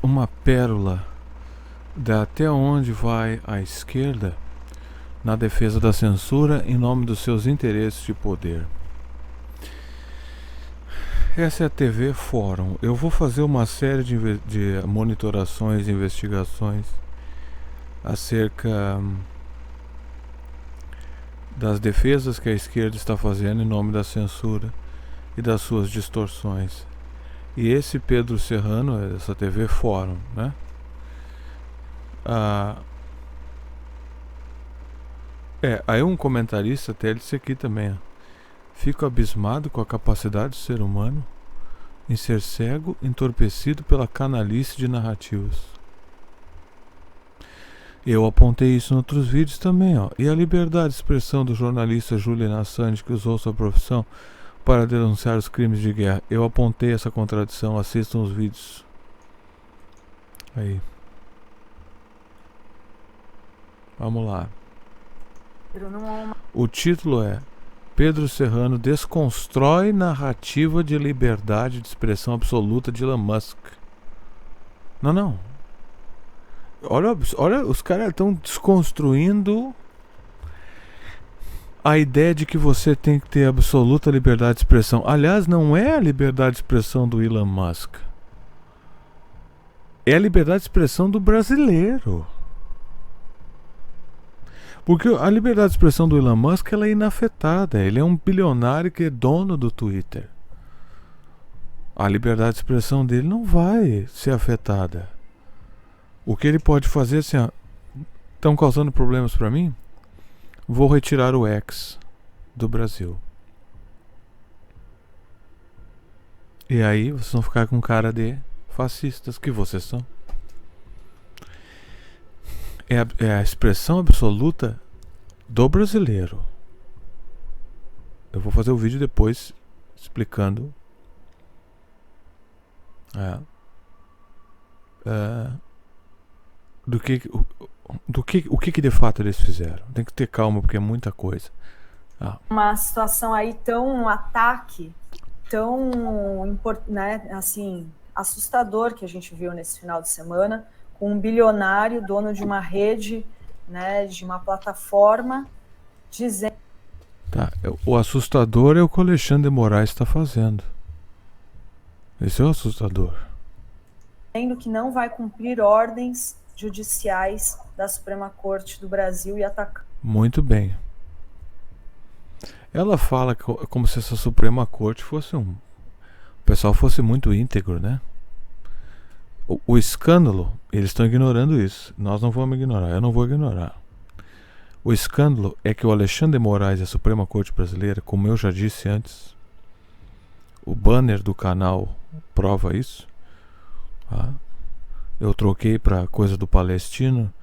uma pérola de até onde vai a esquerda na defesa da censura em nome dos seus interesses de poder. Essa é a TV Fórum. Eu vou fazer uma série de monitorações e investigações acerca das defesas que a esquerda está fazendo em nome da censura e das suas distorções. E esse Pedro Serrano, essa TV Fórum, né? Aí um comentarista até disse aqui também, ó, fico abismado com a capacidade do ser humano em ser cego, entorpecido pela canalice de narrativas. Eu apontei isso em outros vídeos também, ó. E a liberdade de expressão do jornalista Julian Assange, que usou sua profissão para denunciar os crimes de guerra. Eu apontei essa contradição, assistam os vídeos. Aí. Vamos lá. O título é Pedro Serrano desconstrói narrativa de liberdade de expressão absoluta de Elon Musk. Não. Olha, os caras estão desconstruindo a ideia de que você tem que ter absoluta liberdade de expressão. Aliás, não é a liberdade de expressão do Elon Musk. É a liberdade de expressão do brasileiro. Porque a liberdade de expressão do Elon Musk ela é inafetada. Ele é um bilionário que é dono do Twitter. A liberdade de expressão dele não vai ser afetada. O que ele pode fazer é assim, ó, estão causando problemas para mim? Vou retirar o X do Brasil. E aí vocês vão ficar com cara de fascistas que vocês são. É a expressão absoluta do brasileiro. Eu vou fazer o vídeo depois explicando o que de fato eles fizeram. Tem que ter calma porque é muita coisa. Uma situação aí um ataque tão, né, assim, assustador que a gente viu nesse final de semana, com um bilionário, dono de uma rede, né, de uma plataforma, dizendo... O assustador é o que o Alexandre de Moraes está fazendo. Esse é o assustador. Dizendo que não vai cumprir ordens judiciais da Suprema Corte do Brasil e atacar. Muito bem. Ela fala como se essa Suprema Corte fosse o pessoal fosse muito íntegro, né? O escândalo, eles estão ignorando isso. Nós não vamos ignorar, eu não vou ignorar. O escândalo é que o Alexandre de Moraes e a Suprema Corte Brasileira, como eu já disse antes, o banner do canal prova isso. Eu troquei para coisa do Palestino,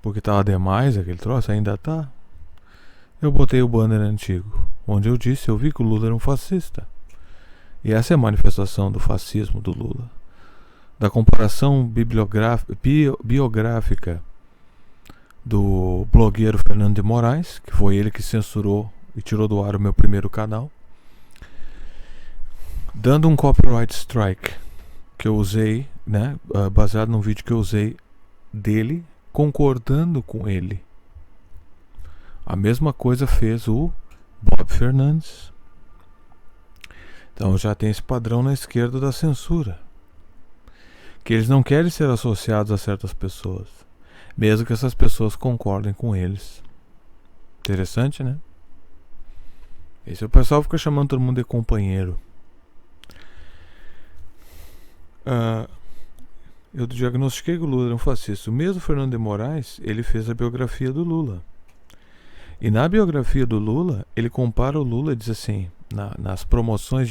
porque estava demais aquele troço, ainda tá. Eu botei o banner antigo, onde eu disse, eu vi que o Lula era um fascista. E essa é a manifestação do fascismo do Lula. Da comparação biográfica do blogueiro Fernando de Moraes, que foi ele que censurou e tirou do ar o meu primeiro canal, dando um copyright strike que eu usei, né, baseado num vídeo que eu usei dele, concordando com ele. A mesma coisa fez o Bob Fernandes. Então já tem esse padrão na esquerda da censura, que eles não querem ser associados a certas pessoas, mesmo que essas pessoas concordem com eles. Interessante, né? Esse o pessoal fica chamando todo mundo de companheiro. Eu diagnostiquei que o Lula era um fascista. O mesmo Fernando de Moraes, ele fez a biografia do Lula. E na biografia do Lula, ele compara o Lula e diz assim, nas promoções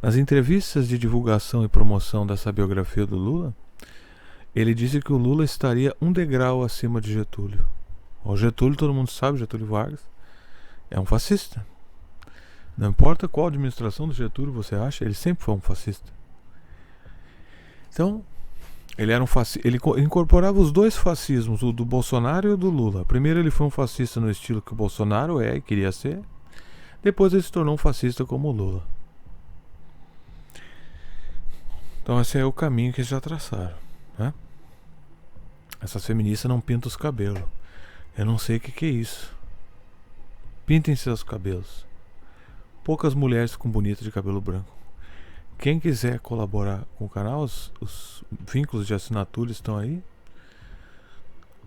nas entrevistas de divulgação e promoção dessa biografia do Lula, ele disse que o Lula estaria um degrau acima de Getúlio. O Getúlio, todo mundo sabe, Getúlio Vargas é um fascista. Não importa qual administração do Getúlio você acha, ele sempre foi um fascista. Então, ele incorporava os dois fascismos, o do Bolsonaro e o do Lula. Primeiro ele foi um fascista no estilo que o Bolsonaro e queria ser. Depois ele se tornou um fascista como o Lula. Então esse é o caminho que eles já traçaram. né? Essas feministas não pintam os cabelos. Eu não sei o que é isso. Pintem seus cabelos. Poucas mulheres ficam bonitas de cabelo branco. Quem quiser colaborar com o canal, os vínculos de assinatura estão aí.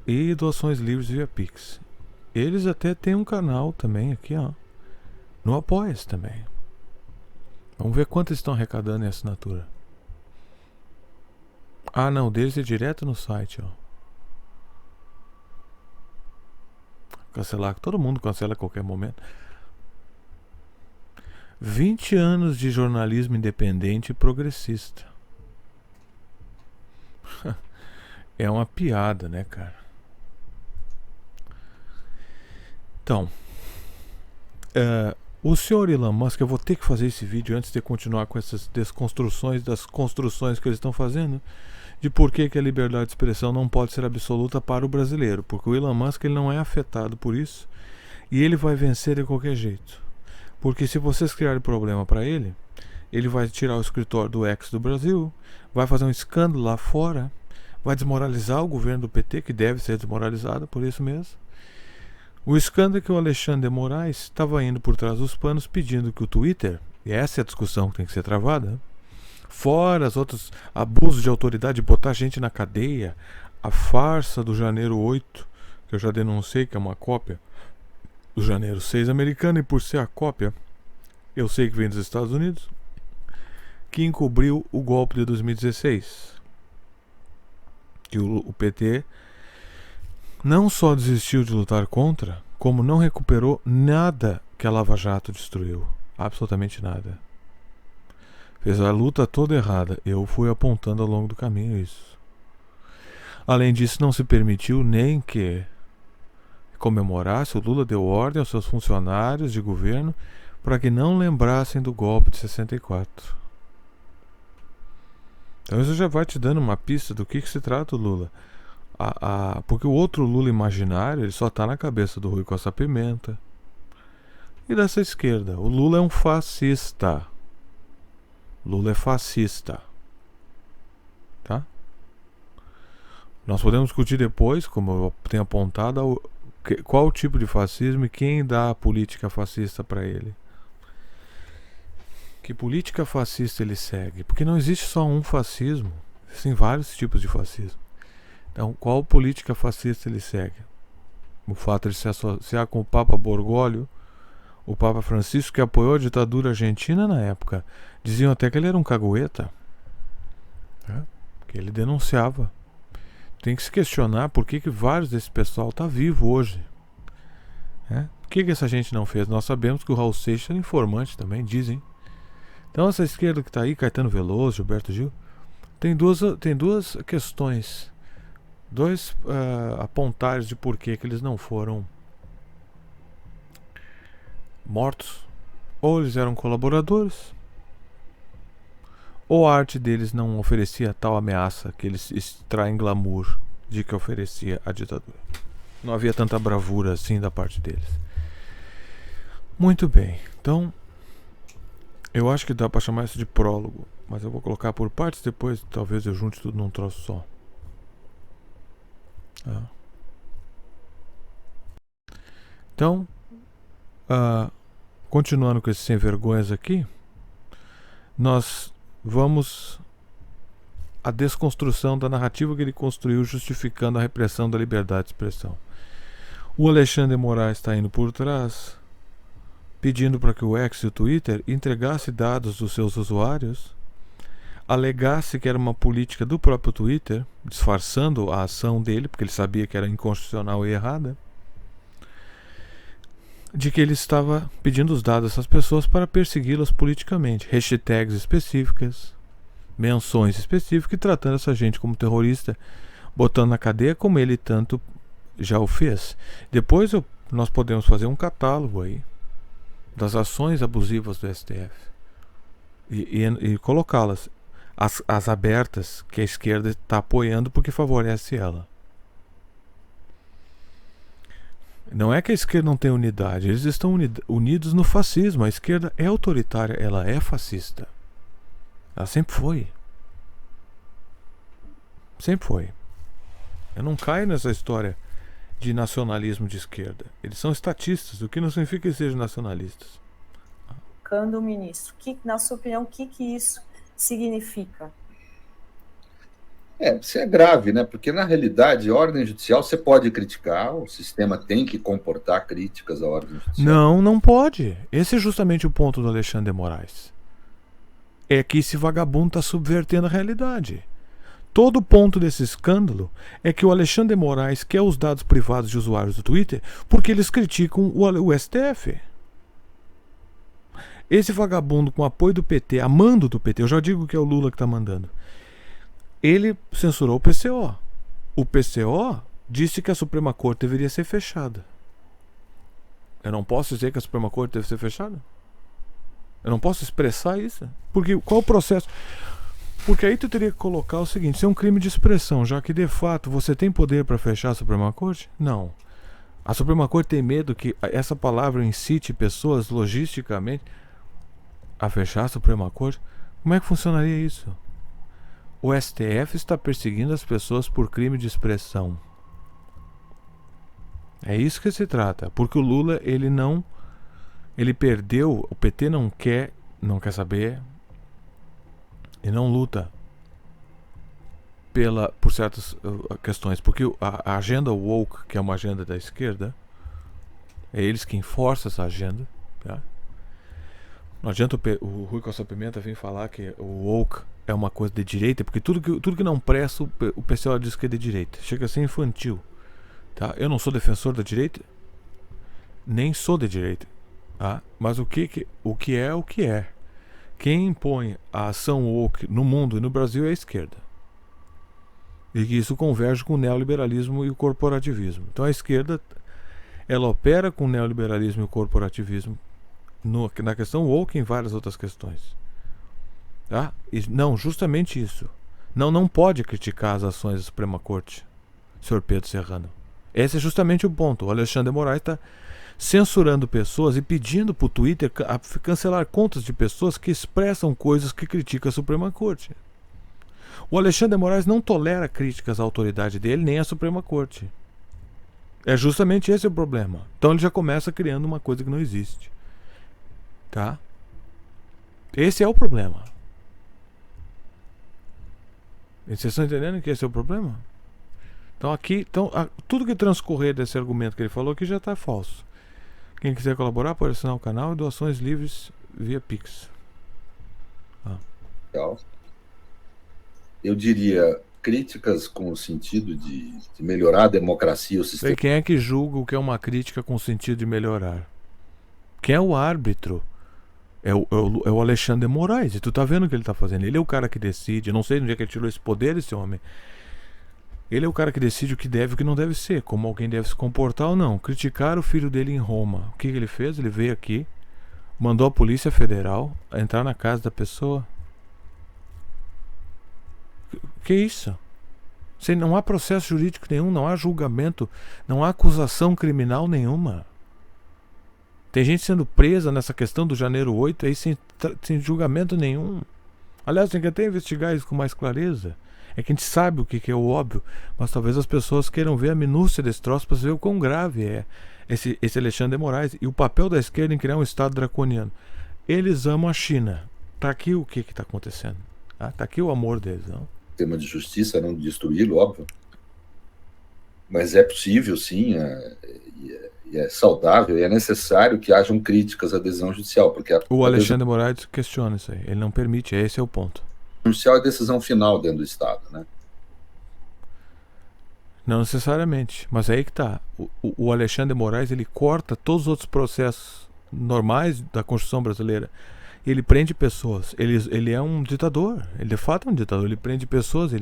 E doações livres via Pix. Eles até têm um canal também aqui, ó, no Apoia-se também. Vamos ver quanto eles estão arrecadando em assinatura. Ah, não, deles é direto no site, ó. Cancelar, todo mundo cancela a qualquer momento. 20 anos de jornalismo independente e progressista. É uma piada, né, cara? Então, o senhor Elon Musk, eu vou ter que fazer esse vídeo antes de continuar com essas desconstruções das construções que eles estão fazendo, de por que a liberdade de expressão não pode ser absoluta para o brasileiro, porque o Elon Musk ele não é afetado por isso e ele vai vencer de qualquer jeito. Porque se vocês criarem problema para ele, ele vai tirar o escritório do X do Brasil, vai fazer um escândalo lá fora, vai desmoralizar o governo do PT, que deve ser desmoralizado por isso mesmo. O escândalo é que o Alexandre de Moraes estava indo por trás dos panos pedindo que o Twitter, e essa é a discussão que tem que ser travada, fora os outros abusos de autoridade, botar gente na cadeia, a farsa do janeiro 8, que eu já denunciei que é uma cópia do janeiro 6 americano, e por ser a cópia, eu sei que vem dos Estados Unidos, que encobriu o golpe de 2016. Que o PT não só desistiu de lutar contra, como não recuperou nada que a Lava Jato destruiu. Absolutamente nada. Fez a luta toda errada. Eu fui apontando ao longo do caminho isso. Além disso, não se permitiu nem que comemorasse. O Lula deu ordem aos seus funcionários de governo para que não lembrassem do golpe de 64. Então isso já vai te dando uma pista do que se trata o Lula. Porque o outro Lula imaginário ele só está na cabeça do Rui Costa Pimenta e dessa esquerda. O Lula é um fascista. Lula é fascista. Tá? Nós podemos discutir depois, como eu tenho apontado, qual o tipo de fascismo e quem dá a política fascista para ele. Que política fascista ele segue? Porque não existe só um fascismo. Existem vários tipos de fascismo. Então, qual política fascista ele segue? O fato de se associar com o Papa Bergoglio, o Papa Francisco, que apoiou a ditadura argentina na época. Diziam até que ele era um cagueta, né? Que ele denunciava. Tem que se questionar por que vários desse pessoal está vivo hoje, né? O que essa gente não fez? Nós sabemos que o Raul Seixas era informante também, dizem. Então essa esquerda que está aí, Caetano Veloso, Gilberto Gil, tem duas questões, dois apontares de por que eles não foram mortos. Ou eles eram colaboradores, ou a arte deles não oferecia tal ameaça que eles extraem glamour de que oferecia a ditadura. Não havia tanta bravura assim da parte deles. Muito bem, então eu acho que dá para chamar isso de prólogo, mas eu vou colocar por partes, depois talvez eu junte tudo num troço só. Então, continuando com esses sem vergonhas aqui, nós vamos à desconstrução da narrativa que ele construiu justificando a repressão da liberdade de expressão. O Alexandre de Moraes está indo por trás, pedindo para que o X e o Twitter entregasse dados dos seus usuários, alegasse que era uma política do próprio Twitter, disfarçando a ação dele, porque ele sabia que era inconstitucional e errada, de que ele estava pedindo os dados dessas pessoas para persegui-las politicamente, hashtags específicas, menções específicas, e tratando essa gente como terrorista, botando na cadeia como ele tanto já o fez. Depois nós podemos fazer um catálogo aí das ações abusivas do STF e colocá-las, as abertas que a esquerda está apoiando porque favorece ela. Não é que a esquerda não tem unidade, eles estão unidos no fascismo. A esquerda é autoritária, ela é fascista. Ela sempre foi. Sempre foi. Eu não caio nessa história de nacionalismo de esquerda. Eles são estatistas, o que não significa que eles sejam nacionalistas. Cando, ministro, na sua opinião, o que isso significa? Isso é grave, né? Porque, na realidade, a ordem judicial você pode criticar, o sistema tem que comportar críticas à ordem judicial. Não, não pode. Esse é justamente o ponto do Alexandre de Moraes. É que esse vagabundo está subvertendo a realidade. Todo o ponto desse escândalo é que o Alexandre de Moraes quer os dados privados de usuários do Twitter porque eles criticam o STF. Esse vagabundo com apoio do PT, amando do PT, eu já digo que é o Lula que está mandando, ele censurou o PCO. O PCO disse que a Suprema Corte deveria ser fechada. Eu não posso dizer que a Suprema Corte deve ser fechada? Eu não posso expressar isso? Porque qual o processo? Porque aí tu teria que colocar o seguinte: isso é um crime de expressão, já que de fato você tem poder para fechar a Suprema Corte? Não. A Suprema Corte tem medo que essa palavra incite pessoas logisticamente a fechar a Suprema Corte? Como é que funcionaria isso? O STF está perseguindo as pessoas por crime de expressão. É isso que se trata. Porque o Lula, ele perdeu, o PT não quer saber e não luta por certas questões. Porque a agenda woke, que é uma agenda da esquerda, é eles que enforçam essa agenda. Tá? Não adianta o Rui Costa Pimenta vir falar que o woke é uma coisa de direita, porque tudo que não presta, o pessoal diz que é de direita. Chega a ser infantil. Tá? Eu não sou defensor da direita, nem sou de direita. Tá? Mas o que é. Quem impõe a ação woke no mundo e no Brasil é a esquerda. E que isso converge com o neoliberalismo e o corporativismo. Então a esquerda, ela opera com o neoliberalismo e o corporativismo na questão woke e em várias outras questões. Tá? Não, justamente isso. Não pode criticar as ações da Suprema Corte, senhor Pedro Serrano. Esse é justamente o ponto. O Alexandre de Moraes está censurando pessoas e pedindo para o Twitter cancelar contas de pessoas que expressam coisas que criticam a Suprema Corte. O Alexandre de Moraes não tolera críticas à autoridade dele nem à Suprema Corte. É justamente esse o problema. Então ele já começa criando uma coisa que não existe. Tá? Esse é o problema. Vocês estão entendendo que esse é o problema? Então tudo que transcorrer desse argumento que ele falou aqui já está falso. Quem quiser colaborar pode assinar o canal e doações livres via Pix. Legal. Eu diria críticas com o sentido de melhorar a democracia, o sistema. E quem é que julga o que é uma crítica com o sentido de melhorar? Quem é o árbitro? É o Alexandre de Moraes. E tu tá vendo o que ele tá fazendo. Ele é o cara que decide. Eu não sei onde é que ele tirou esse poder, esse homem. Ele é o cara que decide o que deve e o que não deve ser. Como alguém deve se comportar ou não. Criticar o filho dele em Roma. O que ele fez? Ele veio aqui, mandou a Polícia Federal entrar na casa da pessoa. Que isso? Não há processo jurídico nenhum, não há julgamento, não há acusação criminal nenhuma. Tem gente sendo presa nessa questão do janeiro 8 aí sem julgamento nenhum. Aliás, tem que até investigar isso com mais clareza. É que a gente sabe o que é o óbvio, mas talvez as pessoas queiram ver a minúcia desse troço para ver o quão grave é esse Alexandre de Moraes e o papel da esquerda em criar um Estado draconiano. Eles amam a China. Tá aqui o que está acontecendo. Tá aqui o amor deles, não? Tema de justiça, não destruí-lo, óbvio. Mas é possível, sim, é saudável e é necessário que hajam críticas à decisão judicial. Porque o Alexandre de Moraes questiona isso aí. Ele não permite, esse é o ponto. A judicial é a decisão final dentro do Estado, né? Não necessariamente, mas aí que tá. O Alexandre de Moraes, ele corta todos os outros processos normais da Constituição brasileira. Ele prende pessoas. Ele é um ditador. Ele de fato é um ditador. Ele prende pessoas.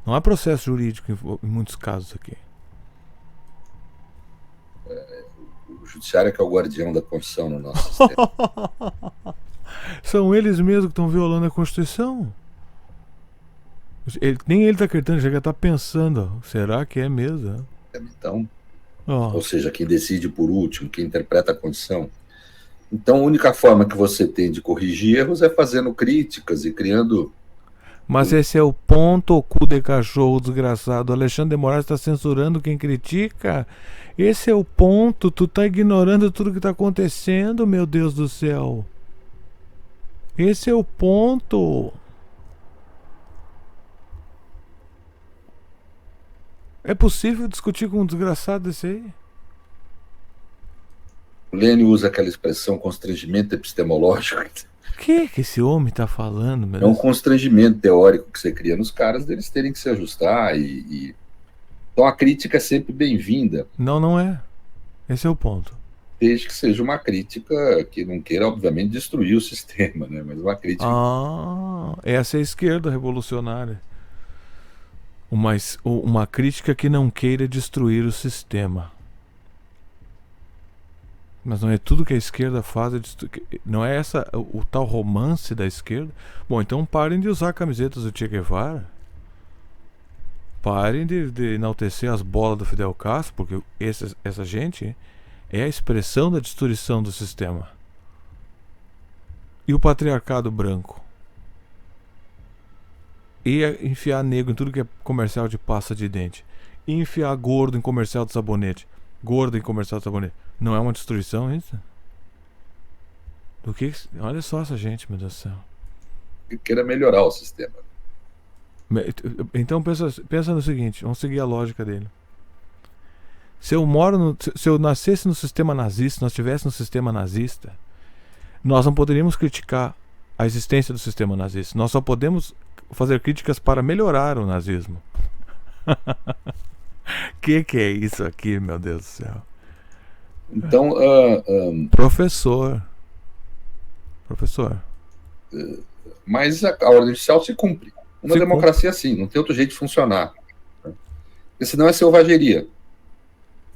Não há processo jurídico em muitos casos aqui. O judiciário é que é o guardião da Constituição no nosso sistema. São eles mesmos que estão violando a Constituição. Nem ele está acreditando, já está pensando. Será que é mesmo? Então, ou seja, quem decide por último, quem interpreta a Constituição. Então, a única forma que você tem de corrigir erros é fazendo críticas e criando Mas esse é o ponto, o cu de cachorro desgraçado. O Alexandre de Moraes está censurando quem critica. Esse é o ponto. Tu tá ignorando tudo que tá acontecendo, meu Deus do céu. Esse é o ponto. É possível discutir com um desgraçado desse aí? O Lênin usa aquela expressão constrangimento epistemológico. O que esse homem tá falando, meu É um Deus? constrangimento teórico que você cria nos caras, deles terem que se ajustar. Então a crítica é sempre bem-vinda. Não, não é. Esse é o ponto. Desde que seja uma crítica que não queira, obviamente, destruir o sistema, né? Mas uma crítica. Essa é a esquerda revolucionária. Uma crítica que não queira destruir o sistema. Mas não é tudo que a esquerda faz, não é essa o tal romance da esquerda? Bom, então parem de usar camisetas do Che Guevara. Parem de enaltecer as bolas do Fidel Castro, porque essa gente é a expressão da destruição do sistema. E o patriarcado branco? E enfiar negro em tudo que é comercial de pasta de dente. E enfiar gordo em comercial de sabonete. Gordo em comercial de sabonete. Não é uma destruição isso? Olha só essa gente, meu Deus do céu. Que queira melhorar o sistema. Então pensa no seguinte, vamos seguir a lógica dele. Se eu nascesse no sistema nazista, se nós estivéssemos no sistema nazista, nós não poderíamos criticar a existência do sistema nazista. Nós só podemos fazer críticas para melhorar o nazismo. Que é isso aqui, meu Deus do céu? Então, Professor. Mas a ordem judicial se cumpre. Uma democracia assim, não tem outro jeito de funcionar. Né? Porque senão é selvageria.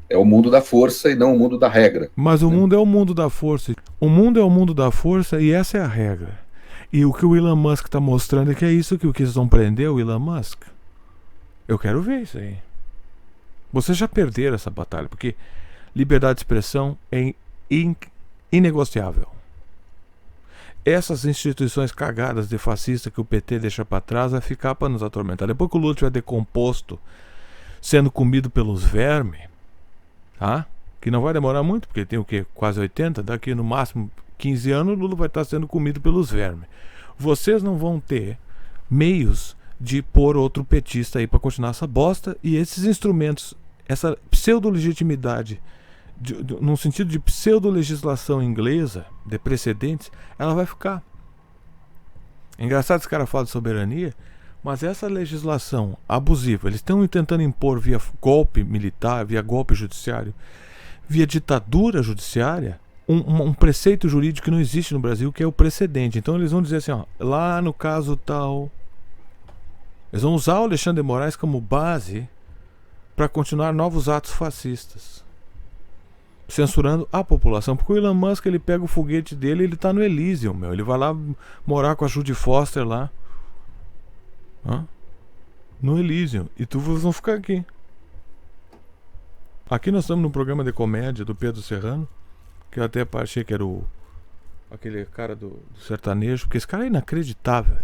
É o mundo da força e não o mundo da regra. Mas o mundo é o mundo da força. O mundo é o mundo da força e essa é a regra. E o que o Elon Musk está mostrando é que é isso que vocês vão prender o Elon Musk. Eu quero ver isso aí. Vocês já perderam essa batalha, porque liberdade de expressão é inegociável. Essas instituições cagadas de fascista que o PT deixa para trás vai ficar para nos atormentar. Depois que o Lula estiver decomposto, sendo comido pelos vermes, tá? Que não vai demorar muito, porque tem o quê? Quase 80? Daqui no máximo 15 anos o Lula vai estar sendo comido pelos vermes. Vocês não vão ter meios de pôr outro petista aí para continuar essa bosta, e esses instrumentos, essa pseudo-legitimidade, num sentido de pseudo-legislação inglesa, de precedentes, ela vai ficar. É engraçado esse cara falar de soberania, mas essa legislação abusiva, eles estão tentando impor via golpe militar, via golpe judiciário, via ditadura judiciária, um preceito jurídico que não existe no Brasil, que é o precedente. Então eles vão dizer assim, ó, lá no caso tal, eles vão usar o Alexandre de Moraes como base para continuar novos atos fascistas, censurando a população. Porque o Elon Musk, ele pega o foguete dele e ele tá no Elysium, meu. Ele vai lá morar com a Judy Foster lá, no Elysium, e tu vão ficar aqui. Aqui nós estamos num programa de comédia do Pedro Serrano, que eu até achei que era aquele cara do sertanejo, porque esse cara é inacreditável.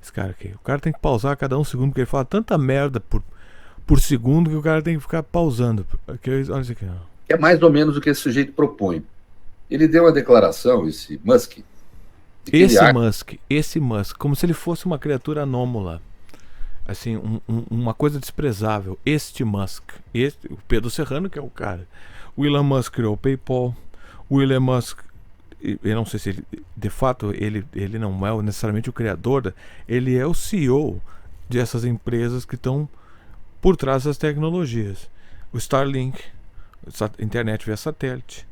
Esse cara aqui, o cara tem que pausar a cada um segundo, porque ele fala tanta merda por segundo que o cara tem que ficar pausando. Olha isso aqui, ó. É mais ou menos o que esse sujeito propõe. Ele deu uma declaração, esse Musk. Esse Musk, como se ele fosse uma criatura anômala. Assim, uma coisa desprezável. Este Musk. O Pedro Serrano, que é o cara. O Elon Musk criou o PayPal. O Elon Musk, eu não sei se ele, de fato, ele não é necessariamente o criador, ele é o CEO dessas empresas que estão por trás das tecnologias. O Starlink, internet via satélite.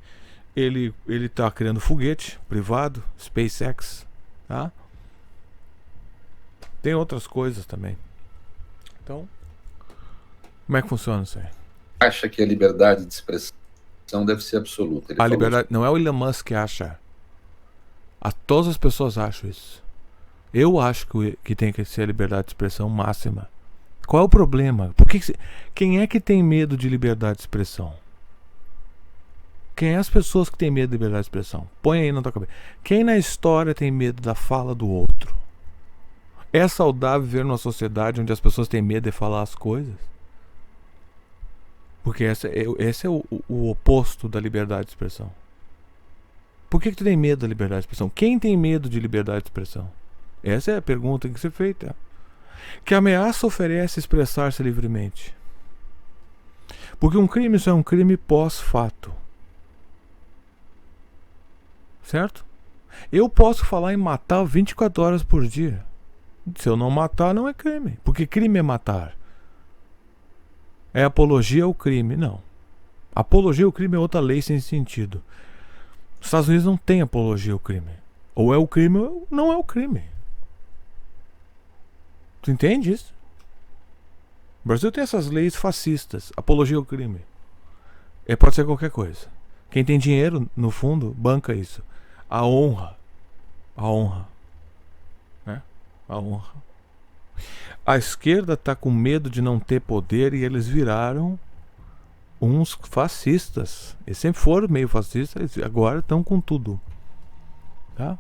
Ele está criando foguete privado, SpaceX, tá? Tem outras coisas também. Então, como é que funciona isso aí? Acha que a liberdade de expressão deve ser absoluta. A liberdade não é o Elon Musk que acha. Todas as pessoas acham isso. Eu acho que tem que ser a liberdade de expressão máxima. Qual é o problema? Quem é que tem medo de liberdade de expressão? Quem é as pessoas que têm medo de liberdade de expressão? Põe aí na tua cabeça. Quem na história tem medo da fala do outro? É saudável ver numa sociedade onde as pessoas têm medo de falar as coisas? Porque esse é o oposto da liberdade de expressão. Por que tu tem medo da liberdade de expressão? Quem tem medo de liberdade de expressão? Essa é a pergunta que tem que ser feita. Que ameaça oferece expressar-se livremente? Porque um crime só é um crime pós-fato. Certo? Eu posso falar em matar 24 horas por dia. Se eu não matar, não é crime. Porque crime é matar. É apologia ao crime? Não. Apologia ao crime é outra lei sem sentido. Os Estados Unidos não tem apologia ao crime. Ou é o crime ou não é o crime. Tu entende isso? O Brasil tem essas leis fascistas. Apologia ao crime. Pode ser qualquer coisa. Quem tem dinheiro, no fundo, banca isso. A honra. A honra. Né? A honra. A esquerda está com medo de não ter poder e eles viraram uns fascistas. Eles sempre foram meio fascistas, agora estão com tudo. Tá?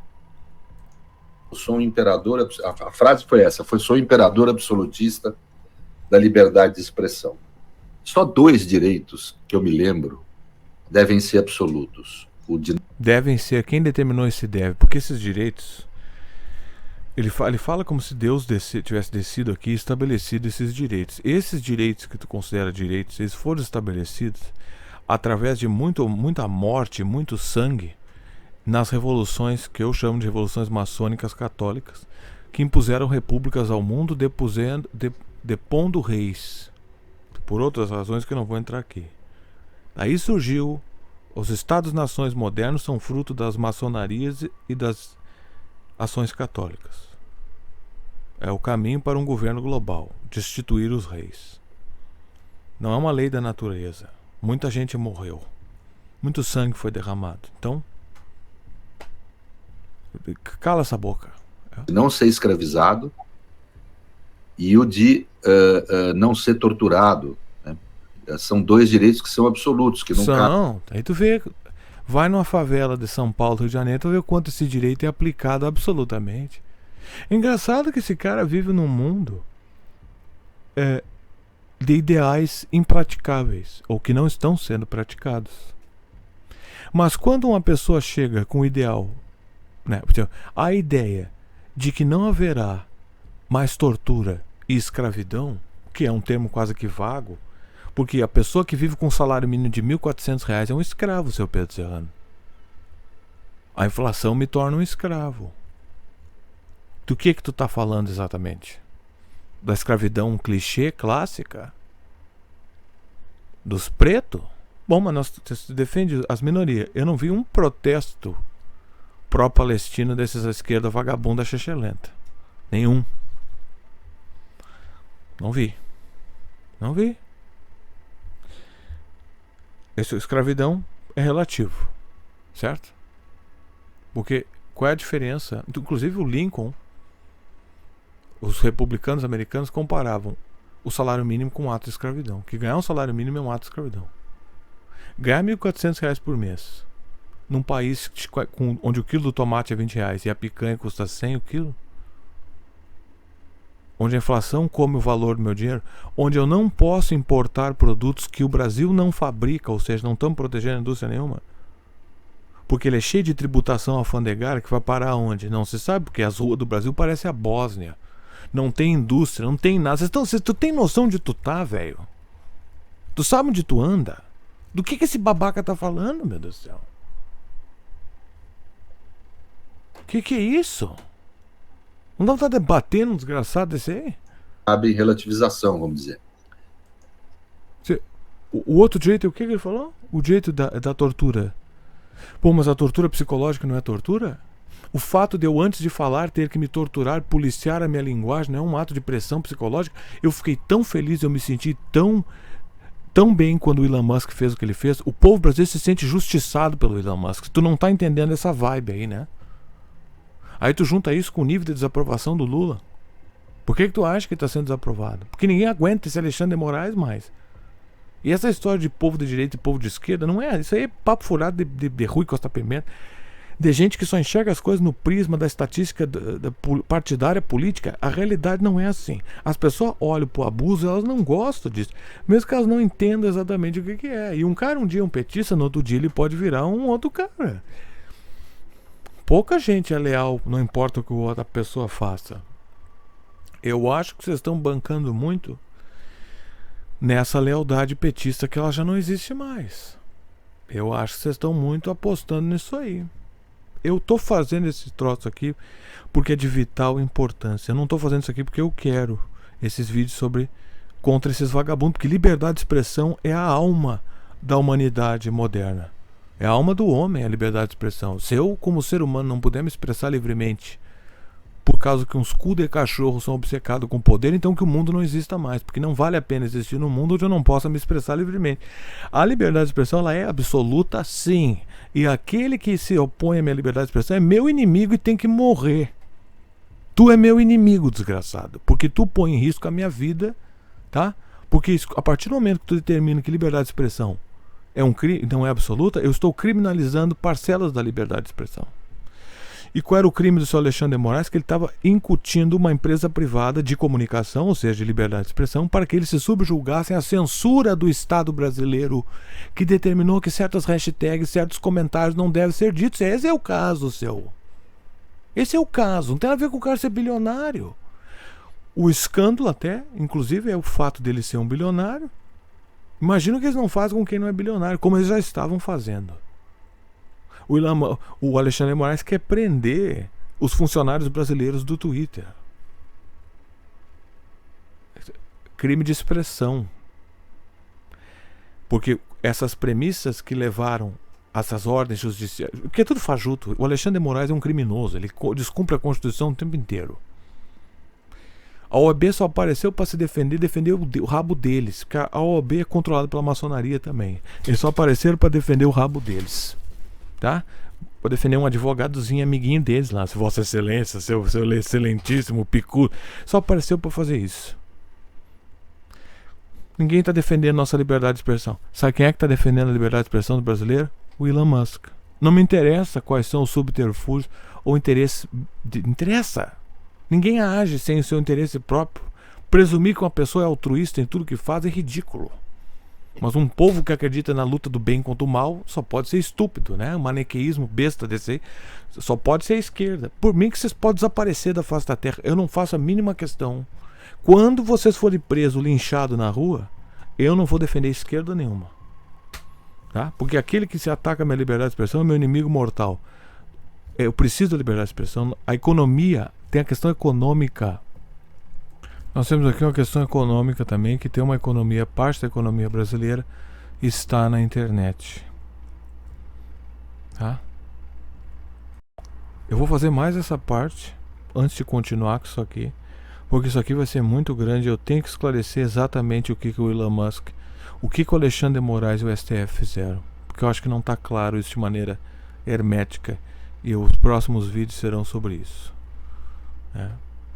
Eu sou um imperador. A frase foi essa: sou imperador absolutista da liberdade de expressão. Só 2 direitos que eu me lembro devem ser absolutos. Devem ser. Quem determinou esse deve? Porque esses direitos, ele fala como se Deus tivesse descido aqui e estabelecido esses direitos. Esses direitos que tu considera direitos, eles foram estabelecidos através de muita morte, muito sangue, nas revoluções que eu chamo de revoluções maçônicas católicas, que impuseram repúblicas ao mundo, depondo reis, por outras razões que eu não vou entrar aqui. Aí surgiu, os Estados-nações modernos são fruto das maçonarias e das ações católicas. É o caminho para um governo global, destituir os reis. Não é uma lei da natureza. Muita gente morreu. Muito sangue foi derramado. Então, cala essa boca. Não ser escravizado e o de não ser torturado. Né? São 2 direitos que são absolutos. Que não são. Aí tu vê, vai numa favela de São Paulo, Rio de Janeiro, tu vê o quanto esse direito é aplicado absolutamente. Engraçado que esse cara vive num mundo de ideais impraticáveis, ou que não estão sendo praticados. Mas quando uma pessoa chega com o ideal, né, a ideia de que não haverá mais tortura e escravidão, que é um termo quase que vago, porque a pessoa que vive com um salário mínimo de R$1.400 é um escravo, seu Pedro Serrano. A inflação me torna um escravo. Do que tu tá falando exatamente? Da escravidão, um clichê clássica? Dos pretos? Bom, mas você defende as minorias. Eu não vi um protesto pró-palestino desses à esquerda vagabunda xexelenta. Nenhum. Não vi. Não vi. Essa escravidão é relativo. Certo? Porque qual é a diferença? Inclusive o Lincoln, os republicanos americanos comparavam o salário mínimo com um ato de escravidão. Que ganhar um salário mínimo é um ato de escravidão. Ganhar R$1.400 por mês num país onde o quilo do tomate é R$20 e a picanha custa 100 o quilo, onde a inflação come o valor do meu dinheiro, onde eu não posso importar produtos que o Brasil não fabrica, ou seja, não estamos protegendo a indústria nenhuma, porque ele é cheio de tributação alfandegária que vai parar onde? Não se sabe, porque as ruas do Brasil parecem a Bósnia. Não tem indústria, não tem nada. Tu tem noção de tu tá, velho? Tu sabe onde tu anda? Do que esse babaca tá falando, meu Deus do céu? Que é isso? Não dá pra debatendo um desgraçado desse aí? Cabe relativização, vamos dizer. O outro direito, o que ele falou? O direito da tortura. Pô, mas a tortura psicológica não é tortura? O fato de eu, antes de falar, ter que me torturar, policiar a minha linguagem, não é um ato de pressão psicológica? Eu fiquei tão feliz, eu me senti tão bem quando o Elon Musk fez o que ele fez. O povo brasileiro se sente justiçado pelo Elon Musk. Tu não tá entendendo essa vibe aí, né? Aí tu junta isso com o nível de desaprovação do Lula. Por que tu acha que ele tá sendo desaprovado? Porque ninguém aguenta esse Alexandre de Moraes mais. E essa história de povo de direita e povo de esquerda, não é? Isso aí é papo furado de Rui Costa Pimenta. de gente que só enxerga as coisas no prisma da estatística da partidária política. A realidade não é assim. As pessoas olham pro abuso e elas não gostam disso, mesmo que elas não entendam exatamente o que é. E um cara um dia é um petista, no outro dia ele pode virar um outro cara. Pouca gente é leal, não importa o que a outra pessoa faça. Eu acho que vocês estão bancando muito nessa lealdade petista que ela já não existe mais. Eu acho que vocês estão muito apostando nisso aí. Eu tô fazendo esse troço aqui porque é de vital importância. Eu não tô fazendo isso aqui porque eu quero esses vídeos contra esses vagabundos, porque liberdade de expressão é a alma da humanidade moderna. É a alma do homem, a liberdade de expressão. Se eu, como ser humano, não puder me expressar livremente por causa que uns cu de cachorro são obcecados com poder, então que o mundo não exista mais, porque não vale a pena existir num mundo onde eu não possa me expressar livremente. A liberdade de expressão, ela é absoluta, sim. E aquele que se opõe à minha liberdade de expressão é meu inimigo e tem que morrer. Tu é meu inimigo, desgraçado, porque tu põe em risco a minha vida, tá? Porque a partir do momento que tu determina que liberdade de expressão é um crime, não é absoluta, eu estou criminalizando parcelas da liberdade de expressão. E qual era o crime do senhor Alexandre de Moraes? Que ele estava incutindo uma empresa privada de comunicação, ou seja, de liberdade de expressão, para que eles se subjugassem à censura do Estado brasileiro, que determinou que certas hashtags, certos comentários não devem ser ditos. Esse é o caso, seu. Esse é o caso. Não tem a ver com o cara ser bilionário. O escândalo até, inclusive, é o fato dele ser um bilionário. Imagina o que eles não fazem com quem não é bilionário, como eles já estavam fazendo. O Alexandre de Moraes quer prender os funcionários brasileiros do Twitter. Crime de expressão. Porque essas premissas que levaram essas ordens judiciais, que é tudo fajuto. O Alexandre de Moraes é um criminoso, ele descumpre a Constituição o tempo inteiro. A OAB só apareceu para se defender o rabo deles, porque a OAB é controlada pela maçonaria também. Eles só apareceram para defender o rabo deles. Tá? Vou defender um advogadozinho amiguinho deles lá, se Vossa Excelência, seu excelentíssimo picudo. Só apareceu para fazer isso. Ninguém está defendendo nossa liberdade de expressão. Sabe quem é que está defendendo a liberdade de expressão do brasileiro? O Elon Musk. Não me interessa quais são os subterfúgios ou interesses. Interessa. Ninguém age sem o seu interesse próprio. Presumir que uma pessoa é altruísta em tudo que faz é ridículo. Mas um povo que acredita na luta do bem contra o mal só pode ser estúpido, né? O maniqueísmo besta desse aí só pode ser a esquerda. Por mim que vocês podem desaparecer da face da terra. Eu não faço a mínima questão. Quando vocês forem presos, linchados na rua, eu não vou defender esquerda nenhuma. Tá? Porque aquele que se ataca a minha liberdade de expressão é meu inimigo mortal. Eu preciso da liberdade de expressão. A economia, tem a questão econômica. Nós temos aqui uma questão econômica também, que tem uma economia, parte da economia brasileira está na internet. Tá? Eu vou fazer mais essa parte antes de continuar com isso aqui, porque isso aqui vai ser muito grande. Eu tenho que esclarecer exatamente o que o Elon Musk, o que o Alexandre de Moraes e o STF fizeram, porque eu acho que não está claro isso de maneira hermética, e os próximos vídeos serão sobre isso.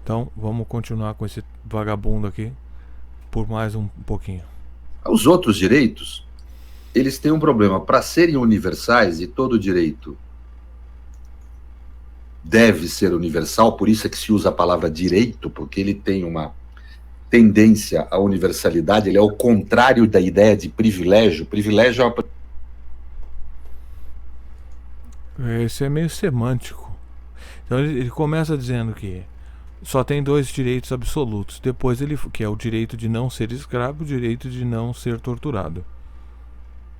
Então vamos continuar com esse vagabundo aqui por mais um pouquinho. Os outros direitos, eles têm um problema. Para serem universais, e todo direito deve ser universal, por isso é que se usa a palavra direito, porque ele tem uma tendência à universalidade, ele é o contrário da ideia de privilégio. Privilégio é uma... Esse é meio semântico. Então ele começa dizendo que só tem dois direitos absolutos. Depois ele, que é o direito de não ser escravo e o direito de não ser torturado.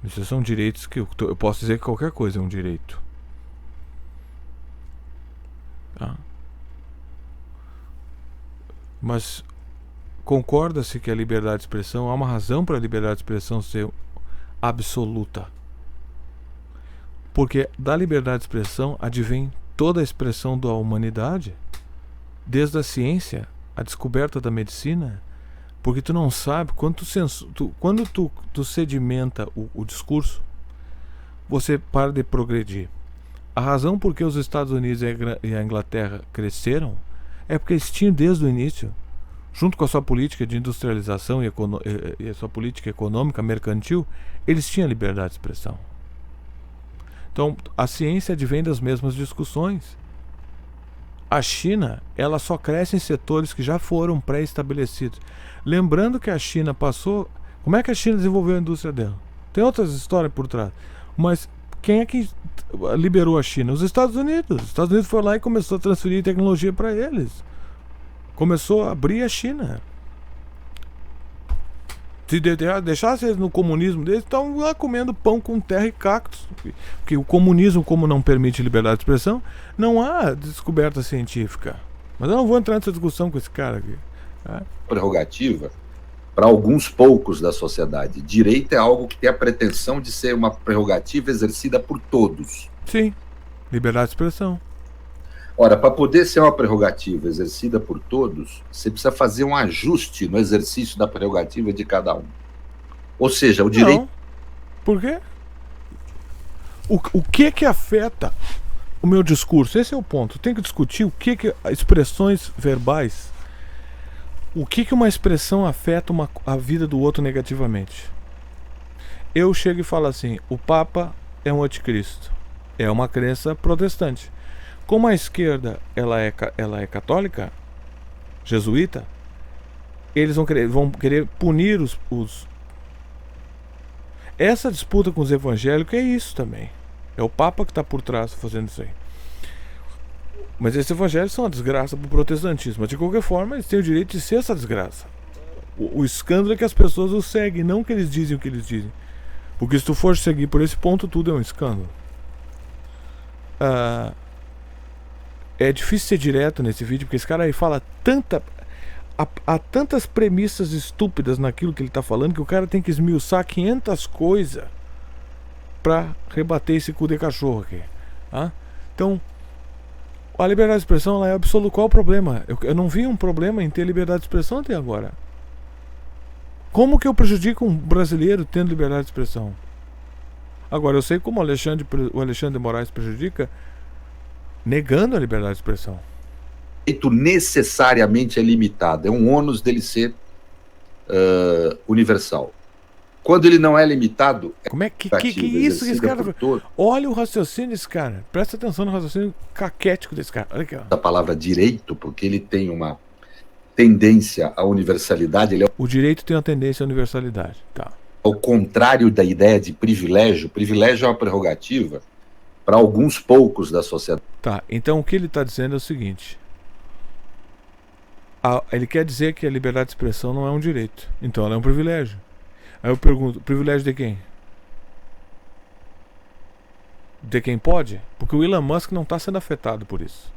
Esses são direitos que eu posso dizer que qualquer coisa é um direito. Tá? Mas concorda-se que a liberdade de expressão, há uma razão para a liberdade de expressão ser absoluta. Porque da liberdade de expressão advém toda a expressão da humanidade, desde a ciência, a descoberta da medicina, porque tu não sabe, quando tu sedimenta o discurso, você para de progredir. A razão por que os Estados Unidos e a Inglaterra cresceram é porque eles tinham desde o início, junto com a sua política de industrialização e a sua política econômica mercantil, eles tinham liberdade de expressão. Então, a ciência advém das mesmas discussões. A China, ela só cresce em setores que já foram pré-estabelecidos. Lembrando que a China passou... Como é que a China desenvolveu a indústria dela? Tem outras histórias por trás. Mas quem é que liberou a China? Os Estados Unidos. Os Estados Unidos foi lá e começou a transferir tecnologia para eles. Começou a abrir a China. Se deixasse eles no comunismo deles, estavam lá comendo pão com terra e cactos. Porque o comunismo, como não permite liberdade de expressão, não há descoberta científica. Mas eu não vou entrar nessa discussão com esse cara aqui. Prerrogativa para alguns poucos da sociedade. Direito é algo que tem a pretensão de ser uma prerrogativa exercida por todos. Sim, liberdade de expressão. Ora, para poder ser uma prerrogativa exercida por todos, você precisa fazer um ajuste no exercício da prerrogativa de cada um. Ou seja, o direito... Não. Por quê? O que afeta o meu discurso? Esse é o ponto. Tem que discutir o que expressões verbais... O que uma expressão afeta a vida do outro negativamente? Eu chego e falo assim: o Papa é um anticristo. É uma crença protestante. Como a esquerda ela é católica, jesuíta, eles vão querer punir os... Essa disputa com os evangélicos é isso também. É o Papa que está por trás fazendo isso aí. Mas esses evangélicos são uma desgraça para o protestantismo. Mas de qualquer forma, eles têm o direito de ser essa desgraça. O escândalo é que as pessoas os seguem, não que eles dizem o que eles dizem. Porque se tu for seguir por esse ponto, tudo é um escândalo. É difícil ser direto nesse vídeo, porque esse cara aí fala há tantas premissas estúpidas naquilo que ele está falando, que o cara tem que esmiuçar 500 coisas para rebater esse cu de cachorro aqui. Então, a liberdade de expressão ela é absoluta. Qual o problema? Eu não vi um problema em ter liberdade de expressão até agora. Como que eu prejudico um brasileiro tendo liberdade de expressão? Agora, eu sei como o Alexandre de Moraes prejudica negando a liberdade de expressão. O direito necessariamente é limitado. É um ônus dele ser universal. Quando ele não é limitado... Como é que isso que esse cara... Olha o raciocínio desse cara. Presta atenção no raciocínio caquético desse cara. Olha aqui, ó. A palavra direito, porque ele tem uma tendência à universalidade. O direito tem uma tendência à universalidade. Tá. Ao contrário da ideia de privilégio. Privilégio é uma prerrogativa para alguns poucos da sociedade. Tá, então o que ele está dizendo é o seguinte. Ele quer dizer que a liberdade de expressão não é um direito. Então ela é um privilégio. Aí eu pergunto, privilégio de quem? De quem pode? Porque o Elon Musk não está sendo afetado por isso.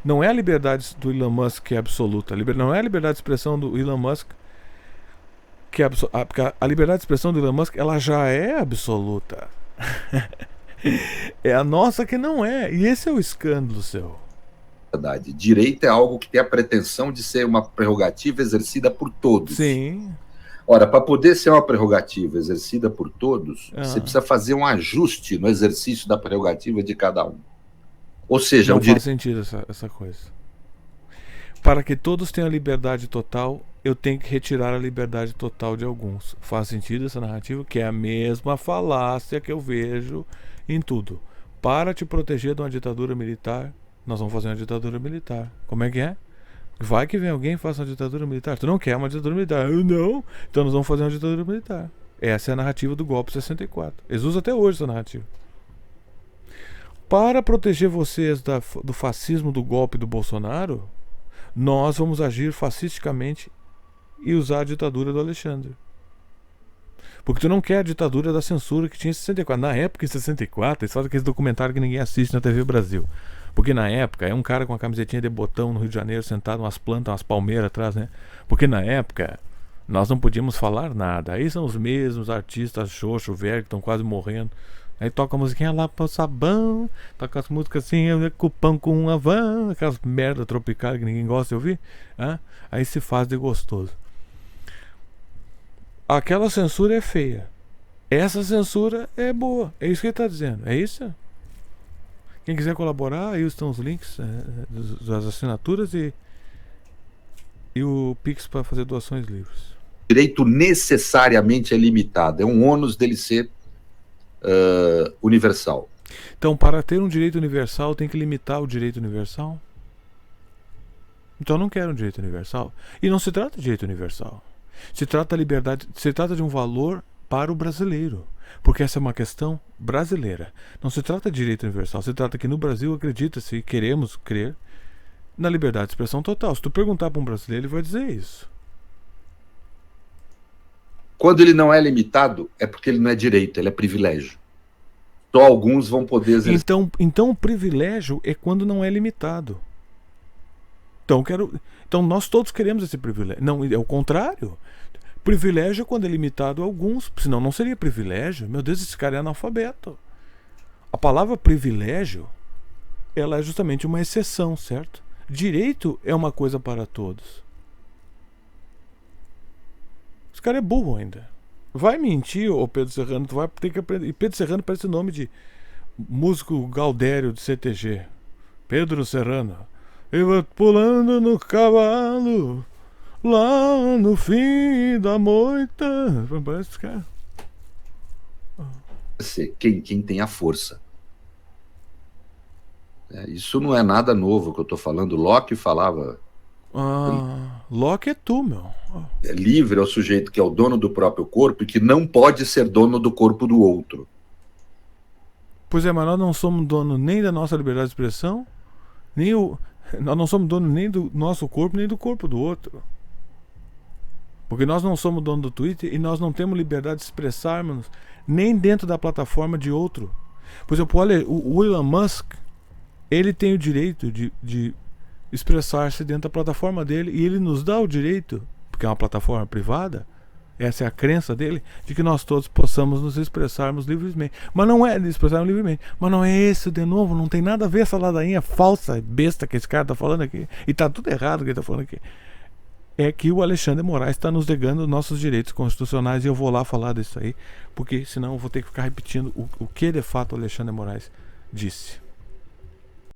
Não é a liberdade do Elon Musk que é absoluta. Não é a liberdade de expressão do Elon Musk que é absoluta. Porque a liberdade de expressão do Elon Musk ela já é absoluta. É a nossa que não é. E esse é o escândalo seu. Direito é algo que tem a pretensão de ser uma prerrogativa exercida por todos. Sim. Ora, para poder ser uma prerrogativa exercida por todos, você precisa fazer um ajuste no exercício da prerrogativa de cada um. Ou seja, não faz sentido essa coisa. Para que todos tenham liberdade total, eu tenho que retirar a liberdade total de alguns. Faz sentido essa narrativa? Que é a mesma falácia que eu vejo em tudo. Para te proteger de uma ditadura militar, nós vamos fazer uma ditadura militar. Como é que é? Vai que vem alguém e faça uma ditadura militar. Tu não quer uma ditadura militar? Eu não. Então nós vamos fazer uma ditadura militar. Essa é a narrativa do golpe 64. Eles usam até hoje essa narrativa. Para proteger vocês do fascismo do golpe do Bolsonaro, nós vamos agir fascisticamente e usar a ditadura do Alexandre. Porque tu não quer a ditadura da censura que tinha em 64. Na época, em 64, eles fazem aquele documentário que ninguém assiste na TV Brasil. Porque na época, é um cara com uma camisetinha de botão no Rio de Janeiro, sentado, umas plantas, umas palmeiras atrás, né? Porque na época, nós não podíamos falar nada. Aí são os mesmos artistas xoxo, velho, que estão quase morrendo. Aí toca a musiquinha lá pro sabão, toca as músicas assim, com pão com uma van, aquelas merda tropical que ninguém gosta de ouvir. Aí se faz de gostoso. Aquela censura é feia. Essa censura é boa. É isso que ele está dizendo. É isso? Quem quiser colaborar, aí estão os links das assinaturas e o Pix para fazer doações livres. O direito necessariamente é limitado. É um ônus dele ser universal. Então, para ter um direito universal, tem que limitar o direito universal? Então, eu não quero um direito universal. E não se trata de direito universal. Se trata de liberdade, se trata de um valor para o brasileiro. Porque essa é uma questão brasileira. Não se trata de direito universal. Se trata que no Brasil acredita-se, queremos crer, na liberdade de expressão total. Se tu perguntar para um brasileiro, ele vai dizer isso. Quando ele não é limitado, é porque ele não é direito, ele é privilégio. Só alguns vão poder exercer. Então o privilégio é quando não é limitado. Então nós todos queremos esse privilégio. Não, é o contrário. Privilégio é quando é limitado a alguns, senão não seria privilégio. Meu Deus, esse cara é analfabeto. A palavra privilégio, ela é justamente uma exceção, certo? Direito é uma coisa para todos. Esse cara é burro ainda. Vai mentir, ô Pedro Serrano, tu vai ter que aprender. E Pedro Serrano parece o nome de músico Gaudério de CTG. Pedro Serrano. Eu vou pulando no cavalo, lá no fim da moita. Parece esse cara. Quem tem a força. Isso não é nada novo que eu estou falando. Locke falava. Locke é tu, meu. Livre é o sujeito que é o dono do próprio corpo e que não pode ser dono do corpo do outro. Pois é, mas nós não somos dono nem da nossa liberdade de expressão, nós não somos dono nem do nosso corpo, nem do corpo do outro. Porque nós não somos dono do Twitter e nós não temos liberdade de expressarmos nem dentro da plataforma de outro. Por exemplo, olha, o Elon Musk, ele tem o direito de expressar-se dentro da plataforma dele e ele nos dá o direito, porque é uma plataforma privada, essa é a crença dele, de que nós todos possamos nos expressarmos livremente. Mas não é expressarmos livremente. Mas não é esse, de novo, não tem nada a ver essa ladainha falsa, besta que esse cara tá falando aqui. E tá tudo errado o que ele tá falando aqui. É que o Alexandre de Moraes está nos negando nossos direitos constitucionais e eu vou lá falar disso aí, porque senão eu vou ter que ficar repetindo o que de fato o Alexandre de Moraes disse.